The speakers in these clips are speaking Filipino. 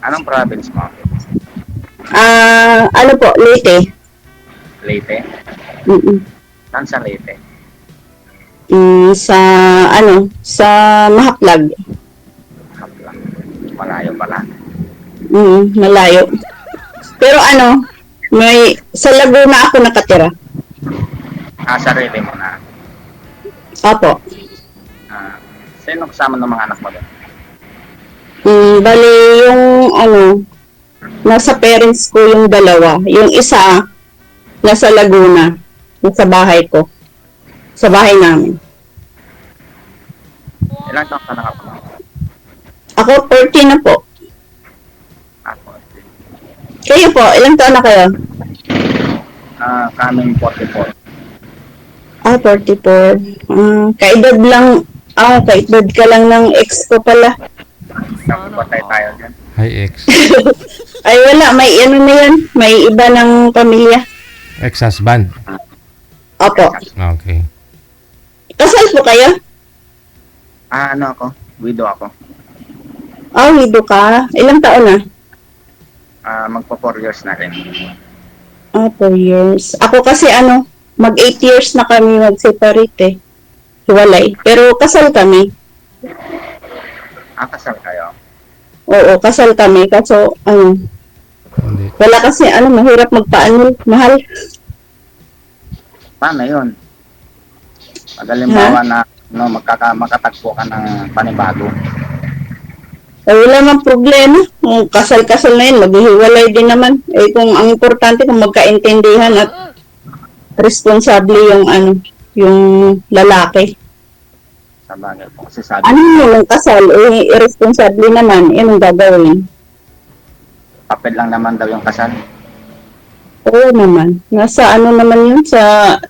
Anong province mo? Ano po, Leyte. Leyte? Mm-mm. Saan sa Leyte? Sa, sa Mahaklag. Haplang. Malayo pala. Malayo. Pero sa Laguna ako nakatira. Sarili mo na. Opo. Sino kasama ng mga anak mo doon? Bali yung nasa parents ko yung dalawa. Yung isa, nasa Laguna. Nasa bahay ko. Sa bahay namin. Ilang taon ka nakapag? Ako, 40 na po. Ako. Kayo po, ilang taon na kayo? Kaming 44. 44. Kaedad lang, kaedad ka lang ng ex ko pala. Kapatay tayo dyan. Hi, ex. Ay wala, may na yan. May iba ng pamilya. Ex-husband. Opo. Okay. Kasal po kayo? Ako? Widow ako. Widow ka. Ilang taon na? Magpo 4 years na rin. 4 years. Ako kasi mag 8 years na kami mag-separate eh. Hiwalay. Pero kasal kami. Kasal kayo? Oo, kasal kami. Kaso, Hindi. wala kasi, mahirap magpaano. Mahal. Paano yun? Pag halimbawa na makatagpo ka ng panibago. Wala mang problema. Kung kasal-kasal na yun, maghihiwalay din naman. Kung ang importante kung magkaintindihan at responsable yung lalaki. Sa bagay po. Kasi sabi Yung kasal, irresponsable naman, yun ang gagawin. papel lang naman daw yung kasal. Oo naman. Nasa naman yun,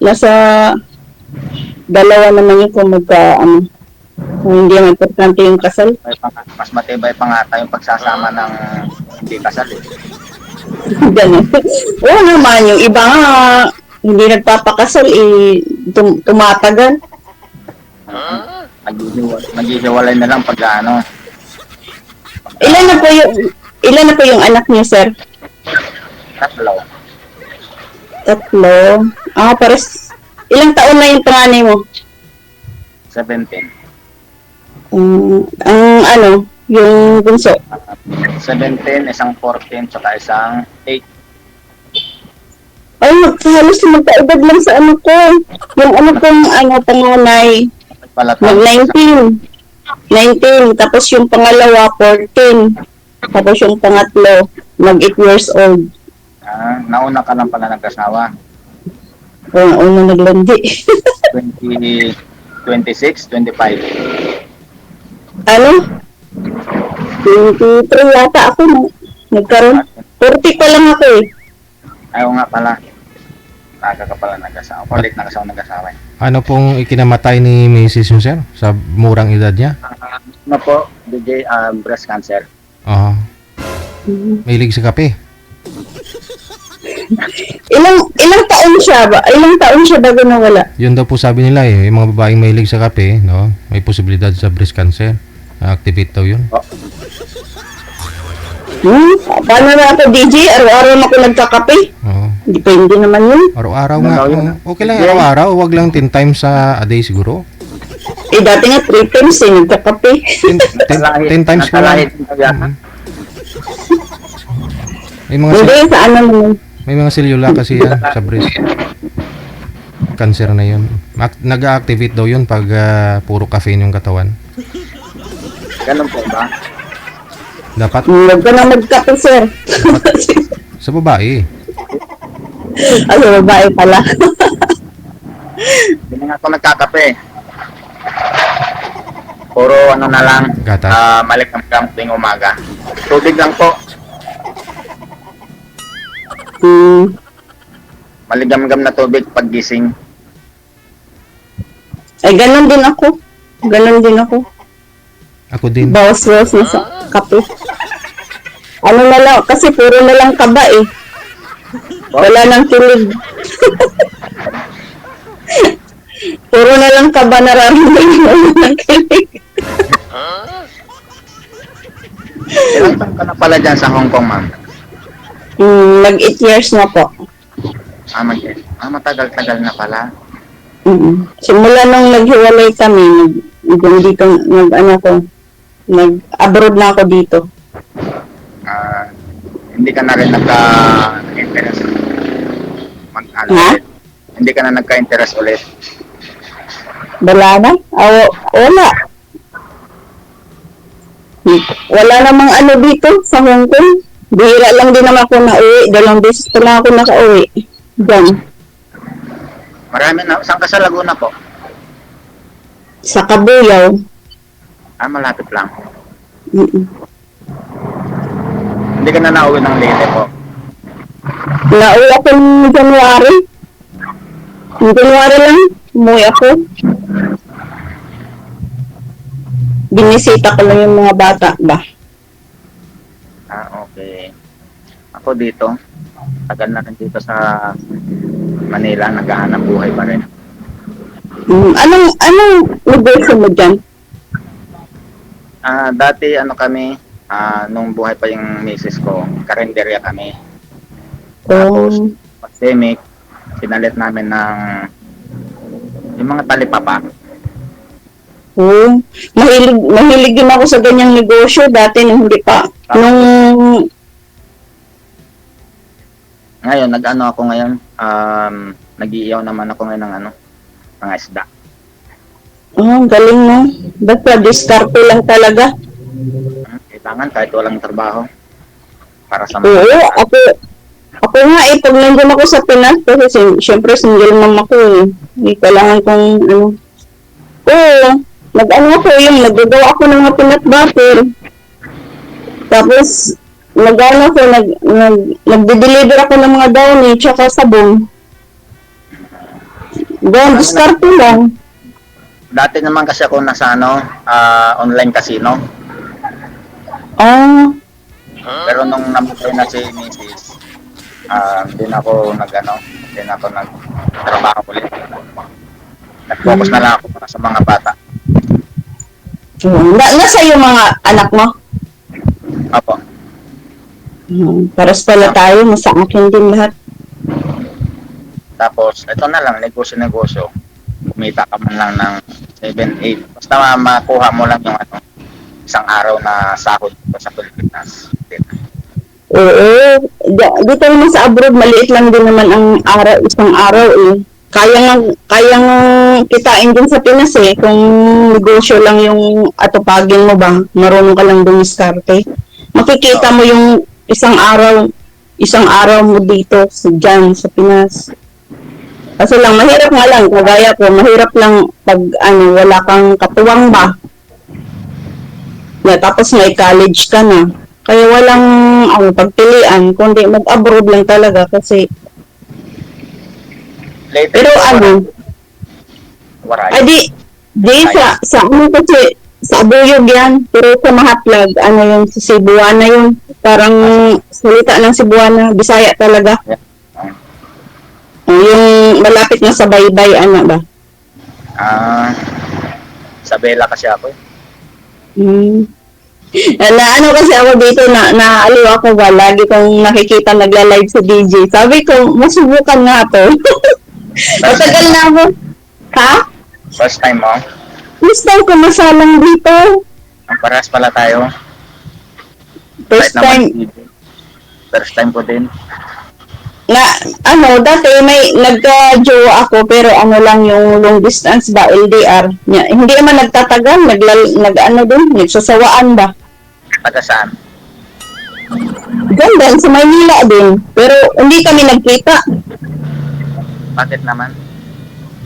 nasa dalawa naman yun kung kung hindi ang importante yung kasal. Mas matibay pa nga tayong pagsasama ng hindi kasal eh. Ganun. Oo naman, yung iba nga, hindi nagpapakasal, tumatagal. Maghihiwalay na lang pag Ilan na po yung anak niyo, sir? tatlo. 3. Pares. Ilang taon na yung panganay mo? 17. Yung bunso? 17, isang 14, tsaka isang 8. Ay, halos magkaedad lang sa ko. Yung kong panganay, mag-19. 19. Tapos yung pangalawa, 14. Tapos yung pangatlo, mag-8 years old. Nauna ka lang pala nag-asawa. Una naglandi. 26, 25. 23 yata ako nagkaroon. 40 pa lang ako eh. Ayaw nga pala. Naga ka pala nag-asawa. Kulit nag-asawa eh. Ano pong ikinamatay ni Mrs. yung sir? Sa murang edad niya? Po, DJ, breast cancer. Oo. Mahilig sa kape. Ilang taon siya ba? Ilang taon siya bago nawala? Yun daw po sabi nila yung mga babaeng mahilig sa kape, no? May posibilidad sa breast cancer. Na-activate daw yun. Paano na ako, DJ? Araw-araw na ako nagkakape? Oo. Depende naman yun. Araw-araw nga. Okay lang araw-araw. Huwag lang 10 times a day siguro. Dati nga 3 times nagkakape. 10 times ko lang. Hindi, sa naman. May mga selula kasi yan sa breast. Cancer na yun. Nag-activate daw yun pag puro caffeine yung katawan. Ganun po ba? Dapat Huwag ka na magkape, sir. sa babae. Sa babae pala. Hindi na nga ako nagkakape. Puro na lang. Gatas. Malikam-kam tuwing umaga. Tubig lang po. Maligam-gam na tubig pag gising. Ay, ganun din ako. Ako din. Bawas-bawas na sa kape. Na lang, kasi puro na lang kaba eh. Wala nang kilig. Puro na lang kaba nararamdaman, wala nang kilig. Ilang taon ka na pala dyan sa Hong Kong, ma'am? Nag 8 years na po. Matagal-tagal na pala. Simula nung naghiwalay kami, dito, nag-abroad na ako dito. Hindi ka na rin nagka-interest Ha? ulit. Hindi ka na nagka-interest ulit. Wala na? Wala. Wala namang ano dito sa Hong Kong. Bihira lang din naman ako nauwi. 2 beses pa lang ako nakauwi. Diyan. Marami na. Saan ka sa Laguna po? Sa Kabuyaw. Malapit lang. Mm-mm. Hindi ka na nauwi ng Leyte po. Nauwi ako ng January. Ng January lang. Umuwi ako. Binisita ko lang yung mga bata ba. Okay. Ako dito. Tagal na rin dito sa Manila. Naghahanap buhay pa rin. Anong negosyo mo dyan? Dati kami, nung buhay pa yung misis ko, karinderya kami. Tapos, pandemic, pinalit namin ng yung mga talipapa. Mahilig din ako sa ganyang negosyo dati nung hindi pa. Ngayon, ako ngayon, nag-iiyaw naman ako ngayon ng mga isda. Galing mo. Basta diskarte lang talaga. Kailangan kahit walang trabaho. Para sa Oo, ako nga pag nandun ako sa Pinas, kasi syempre single mom ako eh. Hindi kailangan kong naggagawa ako ng mga peanut butter. Tapos, nagde-deliver ako ng mga downy, tsaka sabon. Diskarte lang. Dati naman kasi ako nasa online casino. Pero nung namatay na si Mrs., hindi na ako nagtrabaho ulit. Nag-focus na lang ako sa mga bata. Nasa yung mga anak mo? Opo. Paras pala tayo, nasa akin din lahat. Tapos, ito na lang, negosyo. Kumita ka man lang ng 7-8. Basta makuha mo lang yung isang araw na sahod sa Pilipinas. Oo. Dito naman sa abroad, maliit lang din naman ang isang araw eh. Kayang kitain din sa Pinas eh. Kung negosyo lang yung atupagin mo ba, marunong ka lang dumiskarte. Makikita mo yung isang araw mo dito dyan sa Pinas. Kasi lang, mahirap nga lang, kagaya ko, mahirap lang pag wala kang katuwang ba. Tapos may college ka na. Kaya walang pagpilian, kundi mag-abroad lang talaga kasi Later, pero Waray. sa kasi sa Abuyog yan, pero sa Mahaplag, yung sa Cebuana yun, parang salita ng Cebuana, Bisaya talaga. Yung malapit na sa Baybay, ba? Sa Bella kasi ako. Kasi ako dito naaliw ako ba, lagi kong nakikita nagla-live sa DJ. Sabi ko, masubukan nga to. Matagal na ako. Ha? First time mo? First time ko masalang dito. Ang parehas pala tayo. First time. First time ko din. Dati may nagka-jowa ako pero lang yung long distance ba, LDR. Hindi naman nagtatagal, nagsasawaan ba? Taga saan? Ganda, sa Maynila din. Pero hindi kami nagkita. Bakit naman?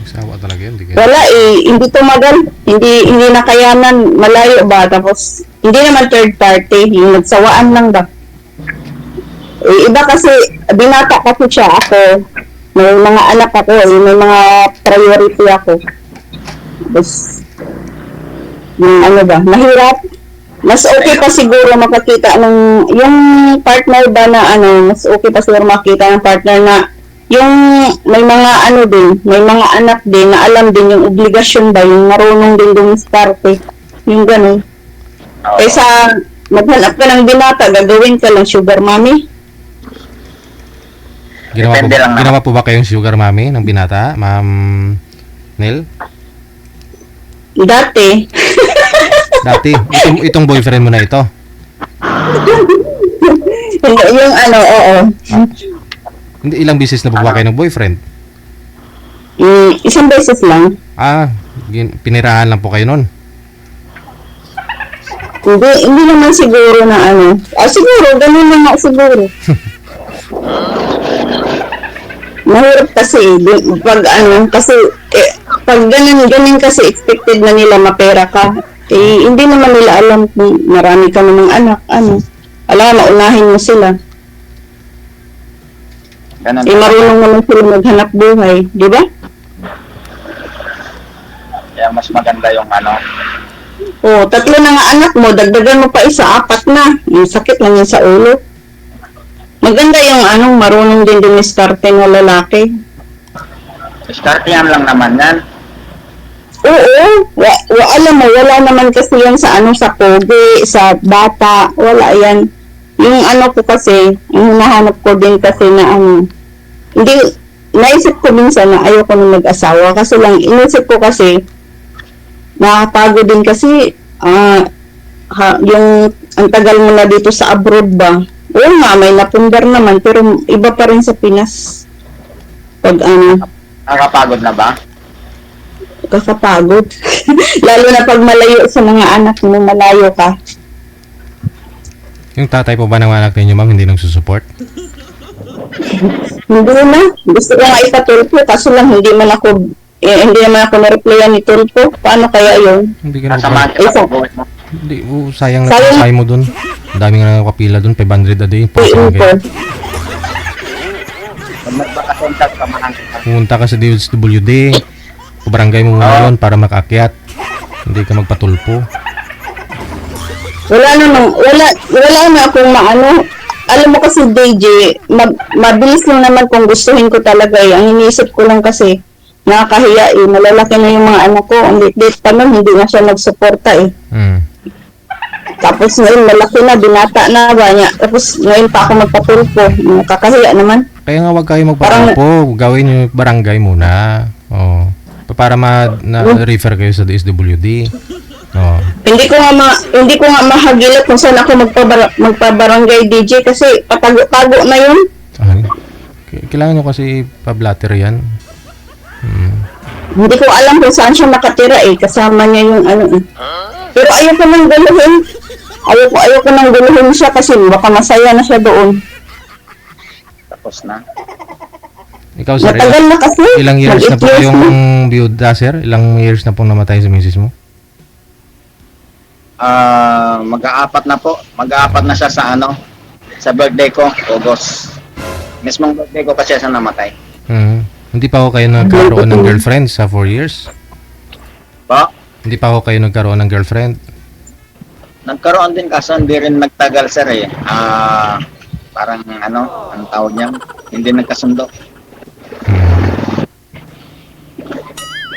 Isawa talaga yun. Wala hindi tumagal. Hindi nakayanan, malayo ba? Tapos, hindi naman third party, yung nagsawaan lang ba? Iba kasi, binata kasi siya ako. May mga anak ako, may mga priority ako. Tapos, yung mahirap. Mas okay pa siguro makakita yung partner ba na mas okay pa siguro makita ng partner na yung may mga may mga anak din na alam din yung obligasyon ba, yung marunong din dumiskarte. Yung ganun. Kaysa maghanap ka ng binata, gagawin ka lang sugar mommy. Depende lang naman. Ginawa po ba kayong sugar mommy ng binata, Ma'am Nel? Dati, Dati, itong boyfriend mo na ito. yung ano, oo. Hindi, ilang beses na po ba kayo ng boyfriend? Isang beses lang. Pinirahan lang po kayo nun. Hindi naman siguro na ano. Siguro, ganun lang nga siguro. Mahirap kasi, pag ano, kasi, pag ganun kasi expected na nila mapera ka. Hindi naman nila alam kung marami ka namang anak, ano. Alam, maunahin mo sila. Ganun. Marunong naman sila maghanap buhay, di ba? Kaya mas maganda yung ano. Tatlo na nga anak mo, dagdagan mo pa isa, 4 na. Yung sakit lang yun sa ulo. Maganda yung anong marunong din dumiskarte na lalaki. Startingan lang naman yan. Oo, alam mo, wala naman kasi yan sa ano, sa pogi, sa bata, wala yan. Yung ano ko kasi, yung hinahanap ko din kasi na ano, hindi, naisip ko minsan na ayoko na mag-asawa kasi lang, inisip ko kasi, nakapagod din kasi, yung, ang tagal mo na dito sa abroad ba, oo nga, may napundar naman, pero iba pa rin sa Pinas. Pag ano, Nakakapagod na ba? kakapagod. Lalo na pag malayo sa mga anak mo, malayo ka. Yung tatay po ba ng anak ninyo, ma'am, hindi nang susupport? Hindi na. Gusto ko nga ipatulpo, kaso lang hindi naman ako na-replyan ni Tulpo. Paano kaya yun? Hindi ka na Kasama po. kita pag-uwi mo. Hindi, sayang na Sayang. pang mo dun. Ang daming nga nakapila dun, 500 a day. Tulpo. Pag nagbakasyon ka, samahan kita. Pumunta ka sa DSWD, barangay mo muna yun para makaakyat. Hindi ka magpatulpo. Wala na akong maano. Alam mo kasi, DJ, mabilis lang naman kung gustuhin ko talaga eh. Ang iniisip ko lang kasi, nakakahiya eh. Malalaki na yung mga anak ko. Ang late pa nun, hindi na siya nagsuporta eh. Tapos ngayon, malaki na, binata na ba niya. Tapos ngayon pa ako magpatulpo. Nakakahiya naman. Kaya nga wag kayo magpatulpo. Gawin yung barangay muna. Oh. Para refer kayo sa DSWD. Oh. Hindi ko nga mahagilat kung saan ako magpabarangay DJ kasi patago-tago na yun. Kailangan nyo kasi pa-blatter yan. Hindi ko alam kung saan siya nakatira eh. Kasama niya yung ano eh. Pero ayoko nang guluhin. Ayoko nang guluhin siya kasi baka masaya na siya doon. Tapos na. Ikaw, sir, Matagal na kasi. ilang years na po Mag-8 years kayong na. biyuda, sir? Ilang years na pong namatay si misis mo? Mag-aapat na po. Mag-aapat na siya sa ano, sa birthday ko, August. Mismong birthday ko kasi siya namatay. Hindi pa ako kayo nagkaroon ng girlfriend sa 4 years? Po, Hindi pa ako kayo nagkaroon ng girlfriend? nagkaroon din kaso hindi rin nagtagal sir eh. Parang ano, ang tawag niya, hindi nagkasundo.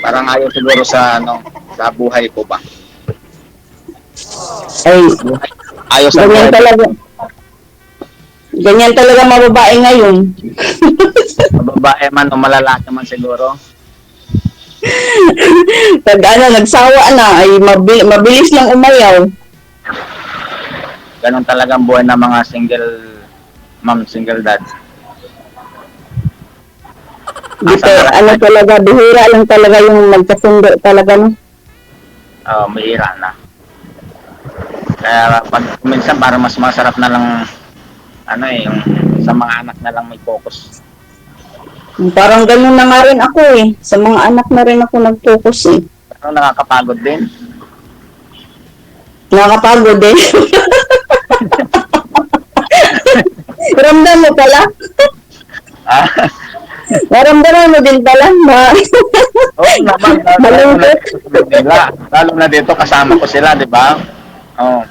Parang ayaw siguro sa ano, sa buhay ko ba. Ay, Ayaw sa ganyan buhay. talaga. Ganyan talaga mga babae ngayon. Babae man o malalaki man siguro. Pag nagsawa na, ay mabilis lang umayaw. Ganon talaga ang buhay ng mga single mom, single dad. Dito, talaga, bihira lang talaga yung magkasundo talaga, no? Mahira na. Kaya pag minsan para mas masarap na lang ano eh, yung sa mga anak na lang may focus. Parang ganun na nga rin ako eh. Sa mga anak na rin ako nag-focus eh. Pero nakakapagod din. Nakakapagod eh. Ramdam mo pala? Naramdaman mo din pala? Oo naman, Malungkot. lalo na dito kasama ko sila, di ba? Oh.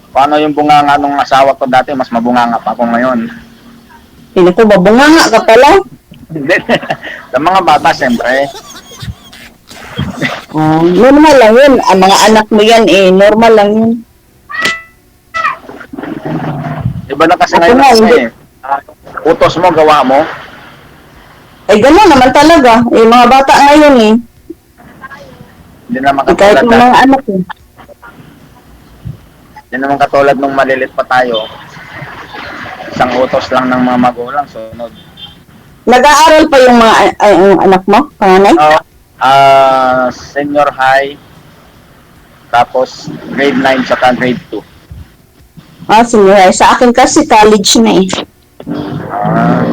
Paano yung bunganga nung asawa ko dati, mas mabunganga pa ako ngayon. Hindi ko, babunganga ka pala. Hindi. Sa mga bata, siyempre. Normal lang yun. Ang mga anak mo yan eh, normal lang yun. Iba na kasi Ako ngayon nga, hindi. utos mo, gawa mo. Eh, gano'n naman talaga. Eh, mga bata ngayon eh. Hindi naman Eh, kahit katulad yung mga anak eh. Hindi naman katulad nung malilit pa tayo. Isang utos lang ng mga magulang, sunod. Nag-aaral pa yung mga yung anak mo, panganay? Senior high, tapos grade 9 saka grade 2. Senior. Sa akin kasi college na eh. Ah,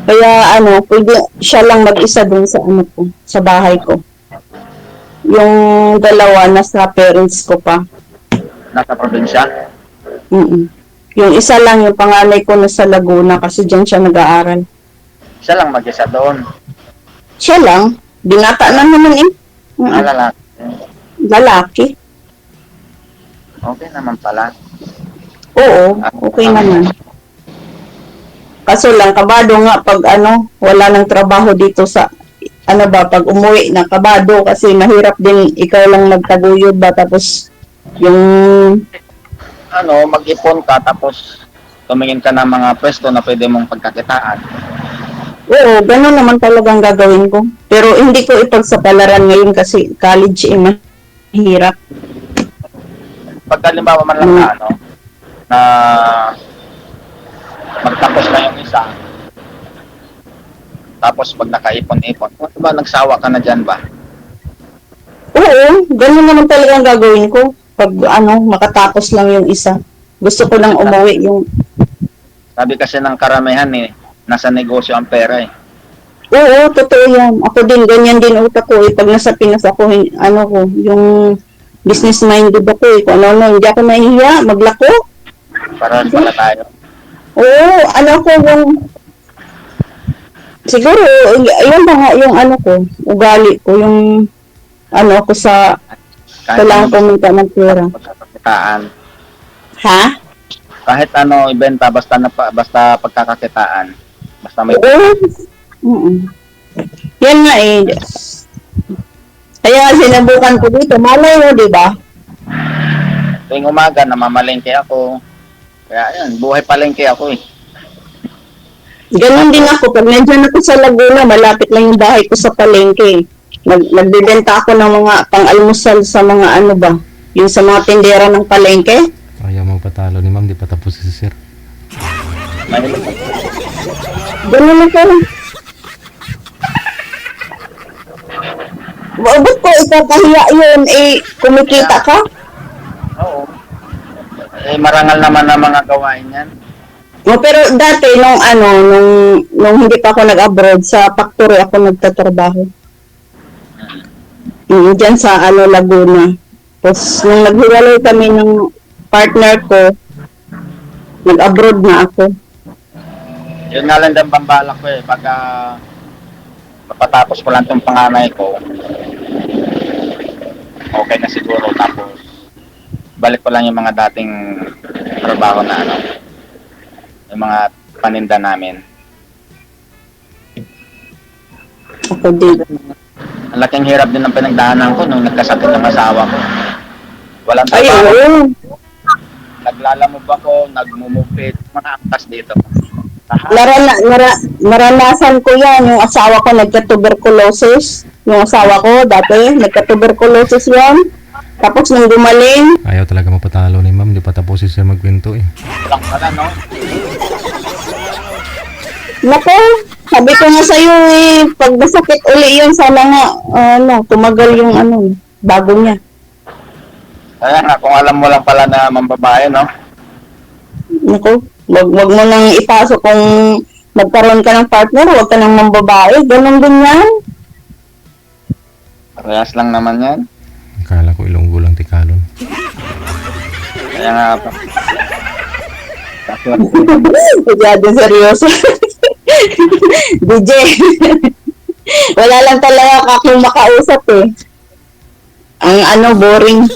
Kaya pwede siya lang mag-isa dun sa ko, sa bahay ko. Yung dalawa nasa parents ko pa. nasa probinsya. Mm. Yung isa lang, yung panganay ko nasa Laguna kasi diyan siya nag-aaral. Siya lang mag-isa doon. Siya lang, binata lang naman eh. Mm. Lalaki. Lalaki. Okay naman pala. Oo, okay naman. Kaso lang, kabado nga pag wala nang trabaho dito sa, pag umuwi na kabado kasi mahirap din ikaw lang magtaguyod ba tapos yung, Mag-ipon ka tapos tumingin ka ng mga pwesto na pwede mong pagkakitaan. oo, gano'n naman talagang gagawin ko. Pero hindi ko ipagsapalaran ngayon kasi college mahirap. Pag halimbawa man lang na magtapos na yung isa, tapos pag nakaipon-ipon, ba nagsawa ka na dyan ba? Oo, gano'n naman talagang gagawin ko. Pag makatapos lang yung isa. Gusto ko lang umuwi yung, Sabi kasi ng karamihan nasa negosyo ang pera eh. oo, totoo yan. Ako din, ganyan din utak ko eh. Pag nasa Pinas ako, yung business minded ako eh. Kung hindi ako nahihiya, maglako. Para pala tayo. Oo, ko yung, siguro, ayun na nga yung ko, ugali ko, yung, ko sa, kailangan kumita ng pera. Pagkakakitaan. Ha? Kahit ibenta basta pagkakakitaan. Basta may Oo. Yan nga eh. Kaya sinabukan ko dito, malay mo, di ba? tuwing umaga namamalengke ako. Kaya ayun, buhay palengke ako eh. Ganun din ako. Pag nandiyan ako sa Laguna, malapit lang yung bahay ko sa palengke. Nagbebenta ako ng mga pang-almusal sa mga yung sa mga tindera ng palengke. Ayaw magpatalo ni ma'am, di pa tapos si sir. Mahilig ako. Ganun ako. Ba't ko ipatahiya yun? Kumikita ka? Oo. Marangal naman ang mga gawain yan. Pero dati, nung hindi pa ako nag-abroad, sa factory ako nagtatrabaho. Diyan sa Laguna. Tapos, nung naghiwalay kami ng partner ko, nag-abroad na ako. Yun nga lang din pambalak ko eh. Pagka papatapos ko lang itong panganay ko, okay na siguro. Tapos, balik ko lang yung mga dating trabaho na yung mga paninda namin. Ako din. Ang laking hirap din ng pinagdaanan ko nung nagkasakit ng asawa ko. Walang Ay, trabaho. oo. Naglalamove ako, nagmumupit, mga angkas dito. Naranasan ko yan. Yung asawa ko nagka-tuberculosis. Yung asawa ko dati, nagka-tuberculosis yan. Tapos nung gumaling, Ayaw talaga mapatalo ni ma'am, di pa tapos si sir magkwento eh. Lang pala, no? nako, sabi ko nga sa'yo pag masakit uli yun, sana nga, tumagal yung bago niya. Kaya nga, kung alam mo lang pala na mambabae, no? Nako, wag mo nang ipasok kung magkaroon ka ng partner, wag ka nang mambabae, ganun din yan. Parehas lang naman yan. Akala ko Ilonggo lang tikalon. Kaya nga, Masyado seryoso. DJ. Wala lang talaga akong makausap eh. Ang boring.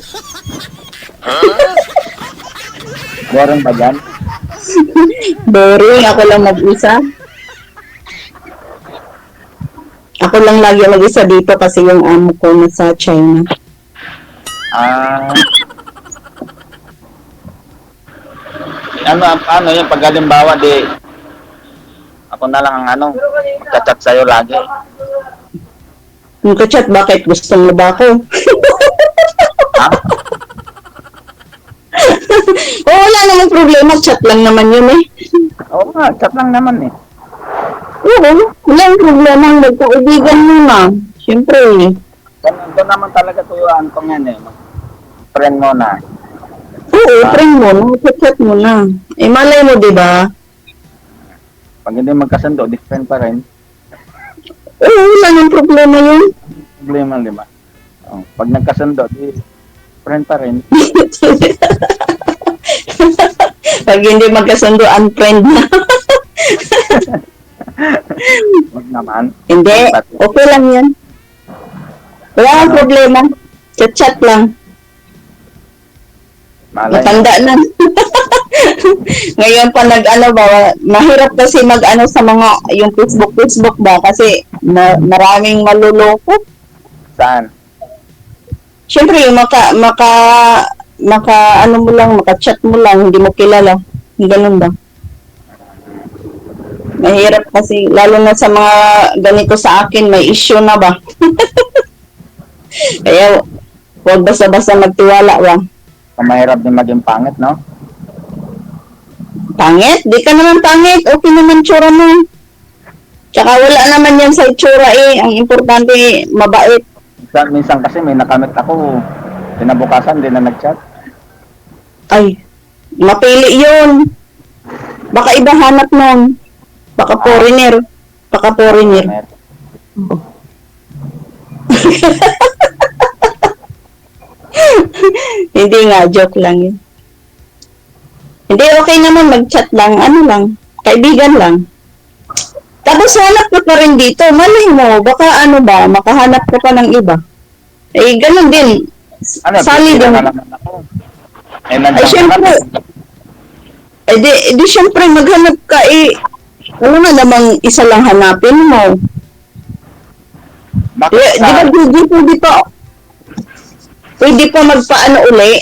boring ba dyan? Boring. Ako lang mag-isa. Ako lang lagi mag-isa dito kasi yung amo ko nasa China. ano yung pag halimbawa, di, ako na lang ang magchat-chat sa'yo lagi. Yung ka-chat, bakit? Gusto mo ba ako? Ha? Oo, wala namang problema. Chat lang naman yun eh. Oo nga, chat lang naman eh. Oo, walang problema. Magkaibigan muna. Siyempre. Doon naman talaga tuyuan ko yan eh. Friend mo na. Oo, friend mo. Chat mo na. Eh, malay mo, di ba? Pag hindi magkasundo, different pa rin. Oo, wala namang problema yun. Problema, di ba? Oh, pag nagkasundo, di friend pa rin. Pag hindi magkasundo, unfriend na. Wag naman. Hindi, okay lang yan. Wala kang problema. Chat-chat lang. Malay. Matanda na. Ngayon pa mahirap kasi sa mga, yung Facebook ba, kasi maraming maluloko. Saan? Siyempre, yung maka-chat mo lang, hindi mo kilala. Ganun ba? Mahirap kasi, lalo na sa mga ganito sa akin, may issue na ba? Kaya, huwag basta-basta magtiwala ba? Mahirap din maging pangit, no? Pangit? Di ka naman pangit. Okay naman tsura mo. Tsaka wala naman yan sa itsura eh. Ang importante, mabait. Minsan kasi may nakamit ako. Kinabukasan, din na nag-chat. Ay, mapili yun. Baka iba hanap nun. Baka foreigner. Baka foreigner. Hindi nga, joke lang yun. Hindi, okay naman mag-chat lang. Ano lang, kaibigan lang. Tapos hanap ka pa rin dito. Malay mo, baka makahanap ka pa ng iba. Eh, ganun din. Sali din. Ay, syempre. Di syempre, maghanap ka eh. Ano na namang isa lang hanapin mo. Di ba, pwede pa magpaano uli?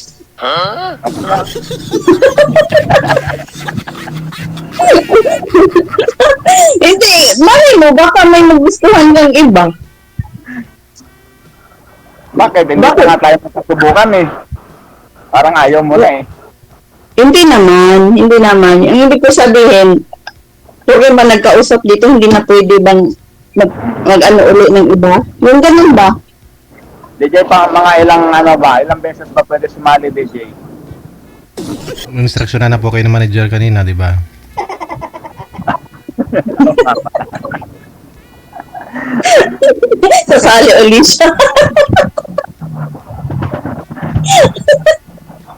Hindi, malay mo, baka may magustuhan kang iba. Bakit? Hindi pa nga tayo magkasubukan eh. Parang ayaw mo na eh. Hindi naman. Ang ibig ko sabihin, kung ba nagkausap dito, hindi na pwede bang mag-ano uli ng iba? Yung ganun ba? DJ, pa mga ilang beses ba pwede sumali, DJ? Instruction na po kayo ng manager kanina, di ba? Sasali ulit siya.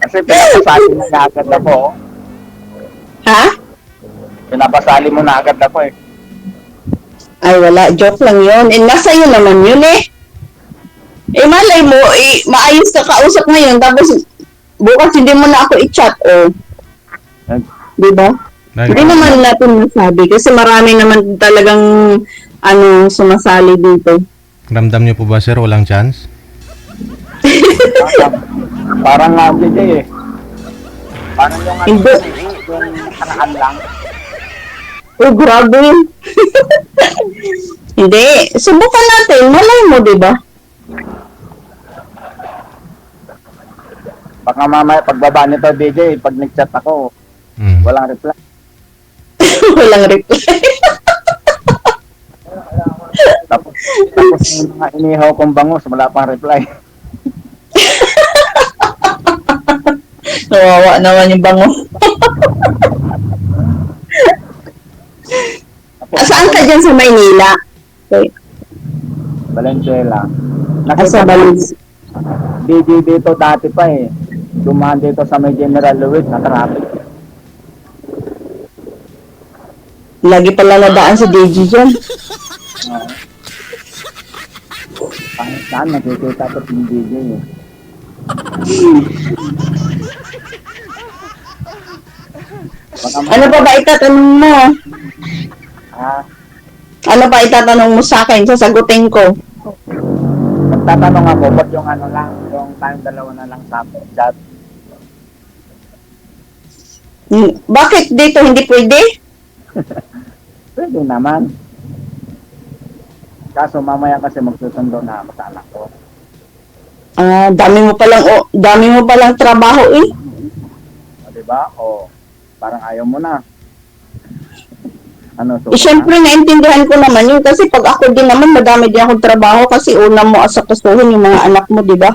Kasi pinapasali mo na agad ako. Ha? Pinapasali mo na agad ako eh. Ay, wala. Joke lang yun. Eh, nasa iyo naman yun eh. Eh, malay mo, maayos ka kausap ngayon, tapos bukas hindi mo na ako i-chat, oh. Di ba? Hindi naman natin masabi, kasi marami naman talagang, sumasali dito. Ramdam niyo po ba, sir, walang chance? Parang nga, DJ eh. Parang yung Hindi. yung kanaan lang. Oh, grabe. Hindi. Subukan natin. Malay mo, di ba? Baka mamaya pagbaba nito, DJ, pag nag-chat ako, walang reply. Walang reply. Tapos yung mga inihaw kong bangus, wala pang reply. Nawawa naman yung bango. Saan ka dyan sa Maynila? Okay. Valenzuela. Sa Valenzuela. DJ dito dati pa eh. Dumaan dito sa may General Lewis na traffic. Lagi pala nadaan si DJ dyan. Pangit saan, nakikita ko yung DJ eh. Ano pa ba itatanong mo? Ah, Ano pa itatanong mo sa akin? Sasagutin ko. magtatanong ako, ba't yung lang, yung tayong dalawa na lang sa chat? Bakit dito hindi pwede? Pwede naman. Kaso mamaya kasi magsusundo na ako sa anak ko. Ah, dami mo palang trabaho eh. O, diba? O, parang ayaw mo na. Ano, Eh, syempre, naintindihan ko naman yun kasi pag ako din naman, madami din akong trabaho kasi una mo asakasuhin yung mga anak mo, di ba?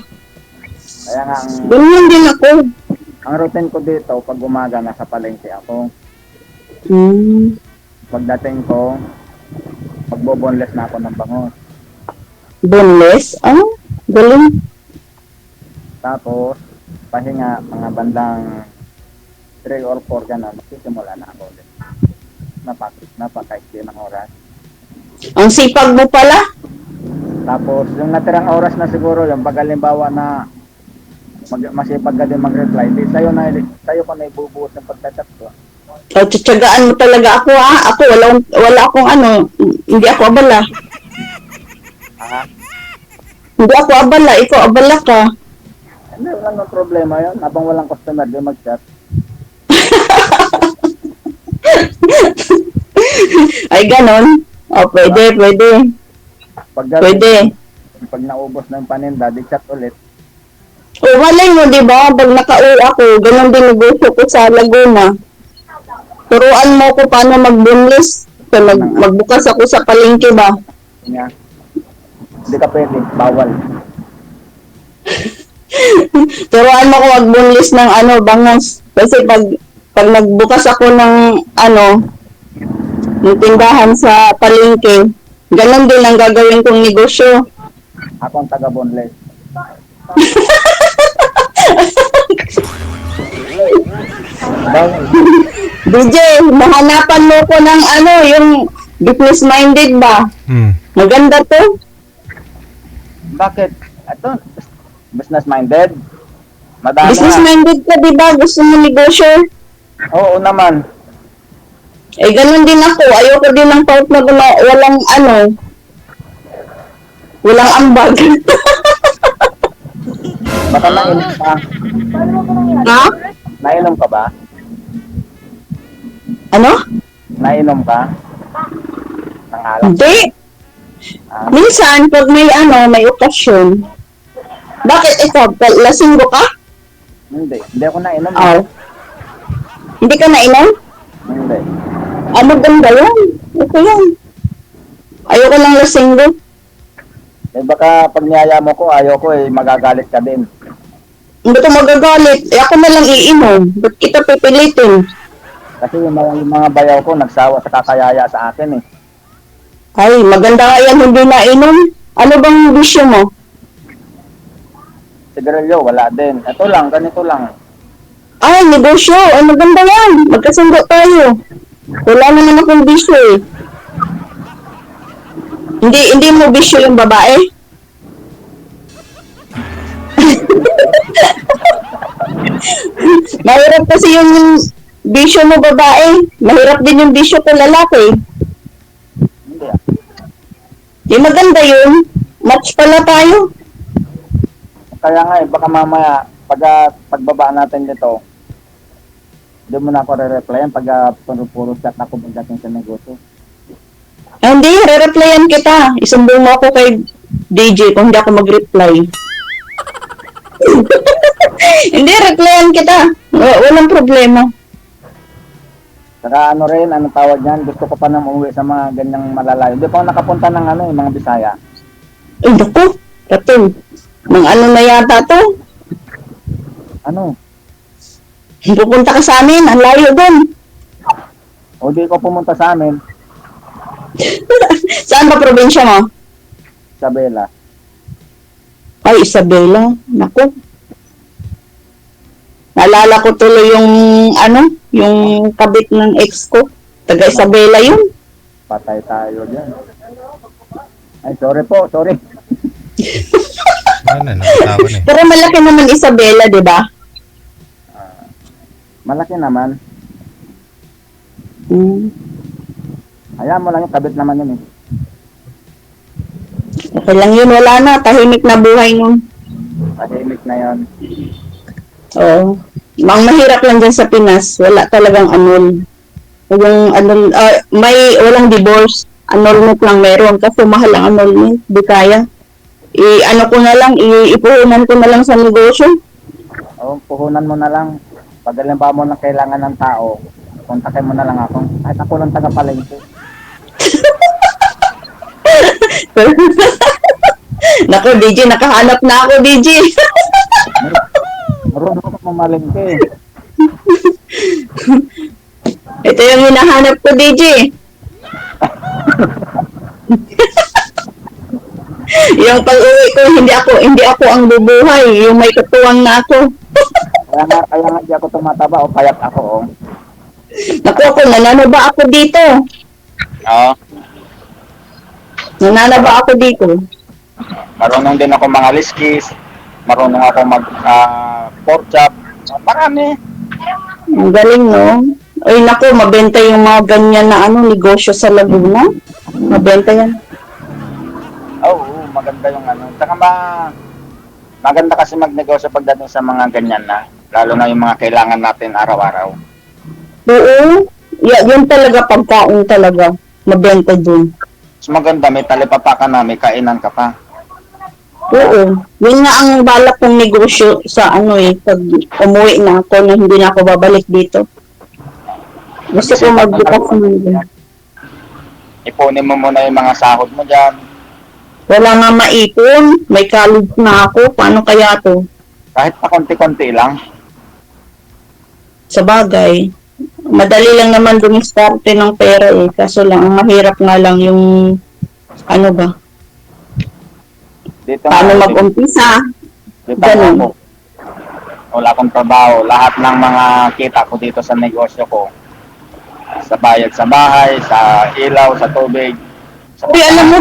Kaya nga, Ganyan din ako. ang routine ko dito, pag umaga, nasa palengke ako. Hmm. Pagdating ko, magboboneless na ako ng bangos. Boneless? Ah, galing. Tapos, pahinga, mga bandang 3 or 4 ganun, magsisimula na ako ulit. Napakaiksi ng oras. Ang sipag mo pala. Tapos, yung natirang oras na siguro, yung pag halimbawa na masipag ka din mag-reply, di sa'yo ko na ibubuhos ng pagchat ko. O, tsatsagaan mo talaga ako ah. Ako, wala akong ano, hindi ako abala. Ah, Hindi ako abala, ikaw abala ka. hindi, walang no problema yun. Habang walang customer, di mag-chat. Ay, ganon. O, pwede. Pwede. Pag naubos na yung paninda, di chat ulit. O, malay mo, di ba? Pag nakauwi ako, ganon din negosyo ko sa Laguna. Turuan mo ko paano mag-boneless. So, magbukas ako sa palengke ba? Nga. Hindi ka pwede, bawal. Turuan mo ko mag-boneless ng ano, bangos. Kasi pag nagbukas ako ng ng tindahan sa palengke, ganon din ang gagawin kong negosyo. Ako ang taga-boneless. Bawal. DJ, mahanapan mo ko ng yung business-minded ba? Maganda to. Bakit? Ito, business-minded? Madami nga. Business-minded ka, di ba? Gusto mo negosyo? Oo naman. Eh, ganun din ako. Ayoko din ng partner na walang ambag. Baka nainom ka. Ha? Nainom ka ba? Ano? Nainom ka? Ng alak? Hindi. Ah, Minsan, pag may okasyon. Bakit ikaw? Lasinggo ka? hindi. Hindi ako nainom. Oh. Hindi ka nainom? Hindi. Ah, maganda yan. Ito yan. Ayoko lang lasinggo. Eh baka pag niyaya mo ko, ayaw ko magagalit ka din. Hindi ko magagalit. Eh, ako na lang iinom. Ba't kita pipilitin? Kasi yung mga bayaw ko, nagsawa sa kakayaya sa akin eh. Ay, maganda nga yan, hindi nainom. Ano bang bisyo mo? Sigarilyo, wala din. Ito lang, ganito lang. Ay, negosyo. Ay, maganda yan. Magkasundo tayo. Wala naman akong bisyo eh. Hindi mo bisyo yung babae? Mahirap kasi yung bisyo mo babae. Mahirap din yung bisyo ko lalaki. Hindi ah. Di maganda yun. Match pala tayo. Kaya nga baka mamaya, pagbaba natin dito, hindi mo na ako re-replyan pag puro chat ako pagdating sa negosyo. Hindi, re-replyan kita. Isumbong mo ako kay DJ kung hindi ako mag-reply. Hindi, replyan kita. Walang problema. Saka ano rin, anong tawag niyan, gusto ko pa na umuwi sa mga ganyang malalayo. Hindi pa ako nakapunta ng mga Bisaya. Ay, naku. Kating. Mang ano na yata to? Ano? Pupunta ka sa amin. Ang layo dun. O di ko pumunta sa amin, Saan ba probinsya mo? Isabela. Ay, Isabela. Naku. Naalala ko tuloy yung kabit ng ex ko. Taga Isabela yun. Patay tayo dyan. Ay, sorry po, sorry. Ano, natatawan eh. Pero malaki naman Isabela, di ba? Malaki naman. Hmm. Hayaan mo lang yung kabit naman yun eh. Okay lang yun. Wala na. Tahimik na buhay nun. Tahimik na yun. Oo. Ang mahirap lang dyan sa Pinas, wala talagang annul. Yung annul, walang divorce, annulment lang meron kasi mahal ang annulment, di kaya. Ano ko na lang, ipuhunan ko na lang sa negosyo. O, puhunan mo na lang. Pag halimbawa mo na kailangan ng tao, kontakin mo na lang ako. Kahit ako lang taga-palengke. Naku, DJ, nakahanap na ako, DJ. Marunong ako mamalengke. Ito yung hinahanap ko, DJ. Yung pag-uwi ko, hindi ako ang bubuhay. Yung may katuwang na ako. Kaya nga di ako tumataba o payat ako. Oh. Naku, nananaba ako dito. Oo. Nananaba ako dito. Marunong din ako mga liskis. Marunong ako mag pork chop. Marami. Ang galing, no? Ay, naku, mabenta yung mga ganyan na negosyo sa Laguna. Mabenta yan. Oo, maganda yung Saka maganda kasi magnegosyo pagdating sa mga ganyan na. Lalo na yung mga kailangan natin araw-araw. Oo. Yun talaga pagkain talaga. Mabenta dun. Mas maganda, may talipapa ka na, may kainan ka pa. Oo. Yun nga ang balak kong negosyo sa pag umuwi na ako na hindi na ako babalik dito. Gusto ko magbukas ng Ipunin mo muna yung mga sahod mo dyan. wala nga maipon. May college na ako. Paano kaya to? Kahit pa konti-konti lang. Sa bagay. Madali lang naman dumistarte ng pera Kaso lang, ang mahirap nga lang yung Dito paano nga, mag-umpisa. dito Ganun. ako. Wala akong trabaho. Lahat ng mga kita ko dito sa negosyo ko. Sa bayad sa bahay, sa ilaw, sa tubig. Uy, alam mo,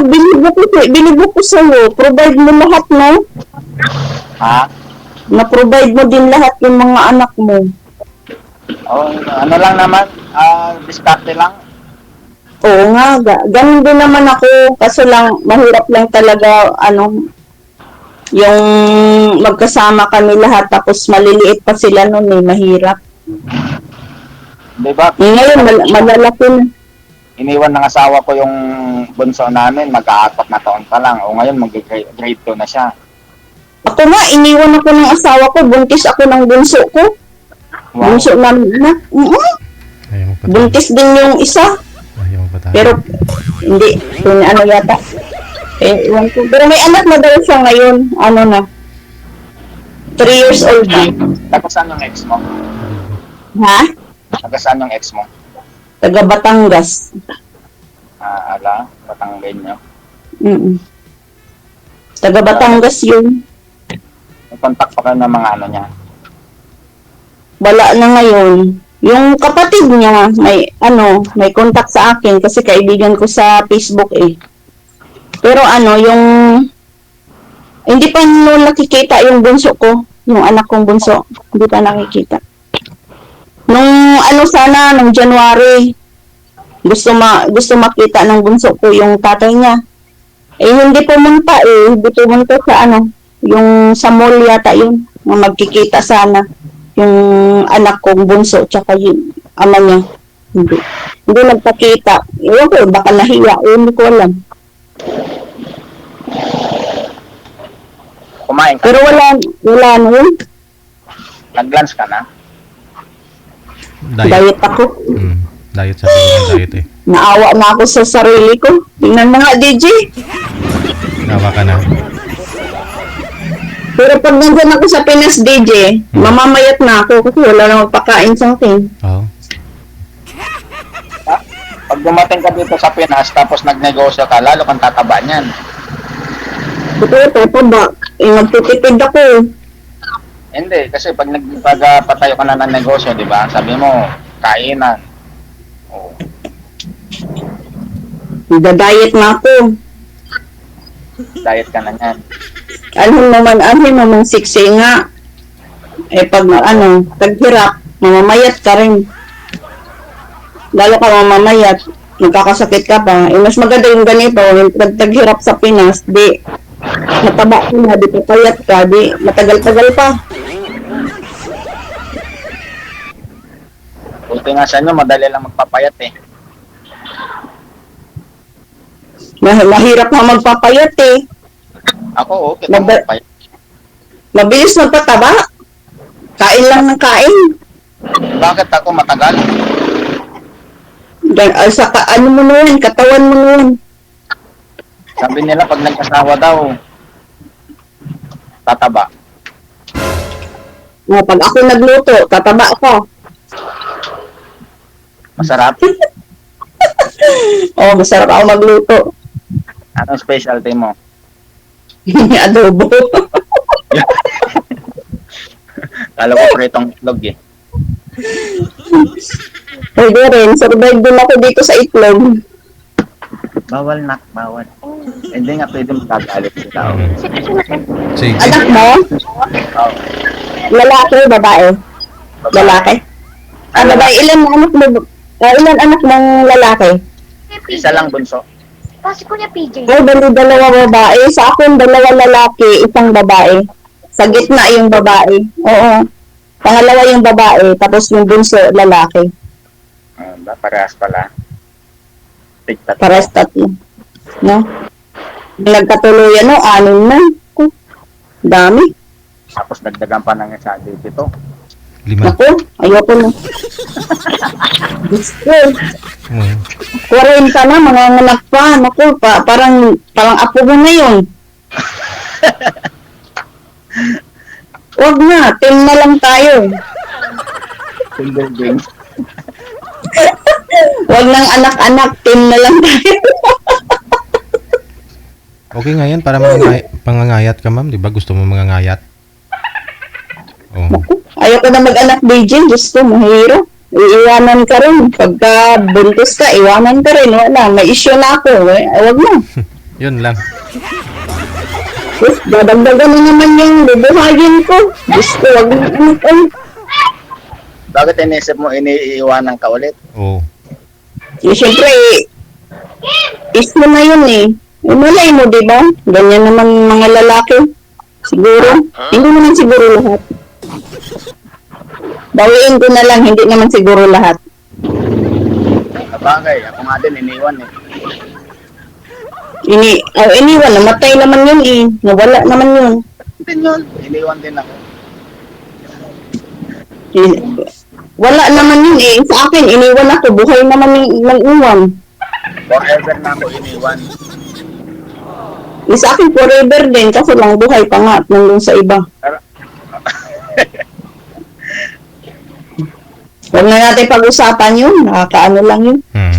binibo ko sa'yo. Provide mo lahat, no? Ha? Na-provide mo din lahat yung mga anak mo. Oh, ano lang naman, diskarte lang. Oo nga, ganun din naman ako. Kaso lang, mahirap lang talaga, yung magkasama kami lahat, tapos maliliit pa sila nun mahirap. Diba? Ngayon, malalaki na. Iniwan ng asawa ko yung bunso namin, mag-aapat na taon pa lang. O ngayon, mag-grade 2 na siya. Ako nga, iniwan ako ng asawa ko, buntis ako ng bunso ko. Wow. Bunso namin, anak. Ayaw mo patay. Buntis din yung isa. Ayaw mo patay. Pero, hindi. Kung yata. Iwan ko. Pero may anak na daw siya ngayon. 3 years old na. Taga saan yung ex mo? Ha? Taga saan yung ex mo? Taga Batangas. Batanggenyo. Taga Batangas yun. May contact pa kayo ng mga niya. Wala na ngayon. Yung kapatid niya, may contact sa akin kasi kaibigan ko sa Facebook Pero yung hindi pa nung nakikita yung bunso ko, yung anak kong bunso, hindi pa nakikita. Nung nung January, gusto makita ng bunso ko yung tatay niya. Hindi pumunta hindi pumunta sa yung sa mall yata yun, na magkikita sana yung anak kong bunso tsaka yung ama niya. Hindi nagpakita. Ewan ko, baka nahiya. Hindi ko alam. Kumain ka? Pero wala na yun. Nag-lunch ka na? Diet ako. Diet sa ng diet Naawa na ako sa sarili ko. Tingnan mo nga, DJ. Nawa ka na. Pero pag nandyan ako sa Pinas, DJ, mamamayat na ako kasi wala na magpakain sa akin. Oo. Pag dumating ka dito sa Pinas, tapos nagnegosyo ka, lalo kang tataba niyan. Ito ba? Nagtitipid ako. Hindi, kasi pag patayo ka na ng negosyo, di ba? Sabi mo, kainan. Oh. Nagda-diet na ako. Diet ka na yan. Alhin naman siksi nga. Pag taghirap, mamamayat ka rin. Lalo ka mamamayat, magkakasakit ka pa. Mas maganda yung ganito, yung taghirap sa Pinas, di mataba ka na, di papayat ka, di matagal-tagal pa. Buti nga sa inyo, madali lang magpapayat eh. Mahirap na magpapayat eh. Ako, okay lang Maba- magpapayat. Mabilis magpataba. Kain lang ng kain. Bakit ako matagal? Ano mo nun, katawan mo nun. Sabi nila, pag nagkasawa daw, tataba. Pag ako nagluto, tataba ako. Masarap. Oh, masarap ako magluto. Anong specialty mo? Adobo. Kala ko pritong itlog eh. Pwede rin, survive din ako dito sa itlog. Bawal nak, bawal. Hindi nga pwede magagalit sila. Sige. Anak mo? Oh, Lalaki, babae? Lalaki? Babae, ilan anak mo? Ilan anak mong lalaki? isa lang bunso. Kasi Kuya PJ. Ay, dalawa babae. Sa akin, 2 lalaki, 1 babae. Sa gitna yung babae. Oo. Pangalawa yung babae, tapos yung bunso, lalaki. Parehas pala. Tigtat. Pares 3. No? Nagkatuluyan, no? 6 na. Oh, dami. Tapos dagdagan pa ng isa dito. 5. Naku, ayoko na. Gusto. Mm. 40 na, mga anak pa. Naku, parang apo mo na yun. Huwag na, team na lang tayo. Single game. Huwag nang anak-anak, team na lang tayo. Okay nga yan, para pangangayat ka, ma'am. Di ba? Gusto mo mangangayat? Oh. Ayoko na mag-anak, DJ. Gusto, mahiro. Iiwanan ka rin. Pagka buntis ka, iwanan ka rin. Wala, may issue na ako. Huwag na. Yun lang. Dadagdagan na naman yung bubuhayin ko. Gusto, huwag na anak. Bakit inisip mo iniiwanan ka ulit? Oh. Siyempre, issue na yun eh. Malay mo, di ba? Ganyan naman mga lalaki. Siguro. Hindi naman siguro lahat. Bawiin ko na lang, hindi naman siguro lahat. Sabagay, ako nga din iniwan eh. Iniwan, namatay naman yun eh. Nawala naman yun. Din yun. Iniwan din ako. Wala naman yun eh. Sa akin, iniwan ako. Buhay naman ng iwan. Forever na ako iniwan. Sa akin, forever din. Kasi lang buhay pa nga. Nandun sa iba. Huwag na natin pag-usapan yun. Nakakaano lang yun. Hmm.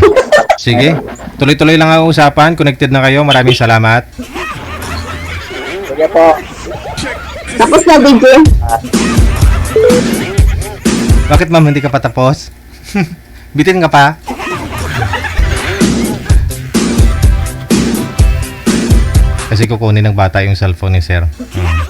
Sige. Tuloy-tuloy lang ang usapan. Connected na kayo. Maraming salamat. Sige po. Tapos na, DJ. Bakit, ma'am, hindi ka pa tapos? Bitin ka pa? Kasi kukunin ng bata yung cellphone ni sir. Hmm.